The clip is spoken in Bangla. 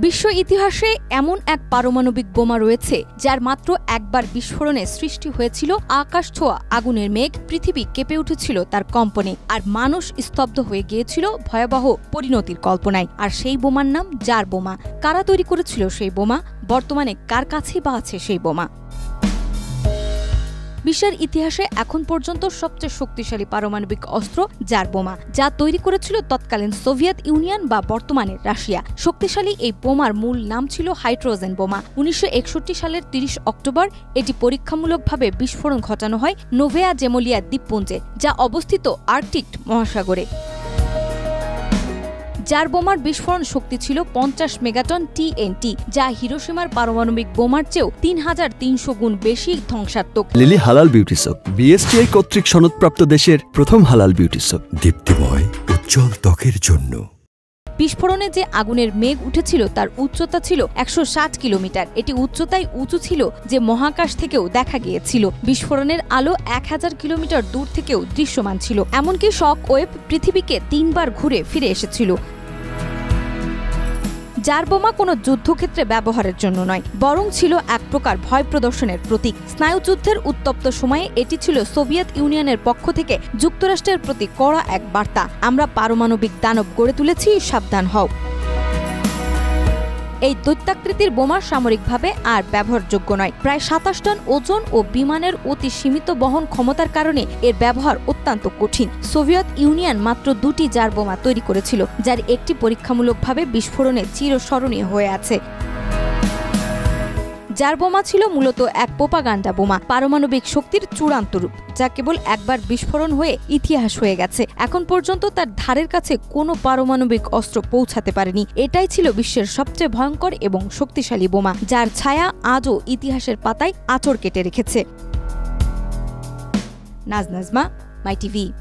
বিশ্ব ইতিহাসে এমন এক পারমাণবিক বোমা রয়েছে যার মাত্র একবার বিস্ফোরণে সৃষ্টি হয়েছিল আকাশ ছোঁয়া আগুনের মেঘ, পৃথিবী কেঁপে উঠেছিল তার কম্পনে, আর মানুষ স্তব্ধ হয়ে গিয়েছিল ভয়াবহ পরিণতির কল্পনায়। আর সেই বোমার নাম জার বোমা। কারা তৈরি করেছিল সেই বোমা? বর্তমানে কার কাছেই বা আছে সেই বোমা? বিশ্বের ইতিহাসে এখন পর্যন্ত সবচেয়ে শক্তিশালী পারমাণবিক অস্ত্র জার বোমা, যা তৈরি করেছিল তৎকালীন সোভিয়েত ইউনিয়ন বা বর্তমানে রাশিয়া। শক্তিশালী এই বোমার মূল নাম ছিল হাইড্রোজেন বোমা। 1961 সালের 30 অক্টোবর এটি পরীক্ষামূলকভাবে বিস্ফোরণ ঘটানো হয় নোভেয়া জেমোলিয়া দ্বীপপুঞ্জে, যা অবস্থিত আর্কটিক মহাসাগরে। জার বোমার বিস্ফোরণ শক্তি ছিল 50 মেগাটন TNT, যা হিরোশিমার পারমাণবিক বোমার চেয়েও 3300 গুণ বেশি ধ্বংসাত্মক। লিলি হালাল বিউটি সোপ, BSTI কর্তৃক সনদপ্রাপ্ত দেশের প্রথম হালাল বিউটি সোপ, দীপ্তিময় উজ্জ্বল ত্বকের জন্য। বিস্ফোরণে যে আগুনের মেঘ উঠেছিল তার উচ্চতা ছিল 160 কিলোমিটার। এটি উচ্চতায় উঁচু ছিল যে মহাকাশ থেকেও দেখা গিয়েছিল। বিস্ফোরণের আলো 1000 কিলোমিটার দূর থেকেও দৃশ্যমান ছিল। এমনকি শক ওয়েভ পৃথিবীকে 3 বার ঘুরে ফিরে এসেছিল। জার বোমা কোনো যুদ্ধক্ষেত্রে ব্যবহারের জন্য নয়, বরং ছিল এক প্রকার ভয় প্রদর্শনের প্রতীক। স্নায়ুযুদ্ধের উত্তপ্ত সময়ে এটি ছিল সোভিয়েত ইউনিয়নের পক্ষ থেকে যুক্তরাষ্ট্রের প্রতি কড়া এক বার্তা: আমরা পারমাণবিক দানব গড়ে তুলেছি, সাবধান হও। এই দৈত্যাকৃতির বোমা সামরিকভাবে আর ব্যবহারযোগ্য নয়। প্রায় 27 টন ওজন ও বিমানের অতি সীমিত বহন ক্ষমতার কারণে এর ব্যবহার অত্যন্ত কঠিন। সোভিয়েত ইউনিয়ন মাত্র 2টি জার বোমা তৈরি করেছিল, যার একটি পরীক্ষামূলকভাবে বিস্ফোরণে চিরস্মরণীয় হয়ে আছে। জার বোমা ছিল মূলত এক প্রোপাগান্ডা বোমা, পারমাণবিক শক্তির চূড়ান্ত রূপ, যা কেবল একবার বিস্ফোরণ হয়ে ইতিহাস হয়ে গেছে। এখন পর্যন্ত তার ধারের কাছে কোনো পারমাণবিক অস্ত্র পৌঁছাতে পারেনি। এটাই ছিল বিশ্বের সবচেয়ে ভয়ঙ্কর এবং শক্তিশালী বোমা, যার ছায়া আজও ইতিহাসের পাতায় আঁচড় কেটে রেখেছে। নাজনাজমা, মাই টিভি।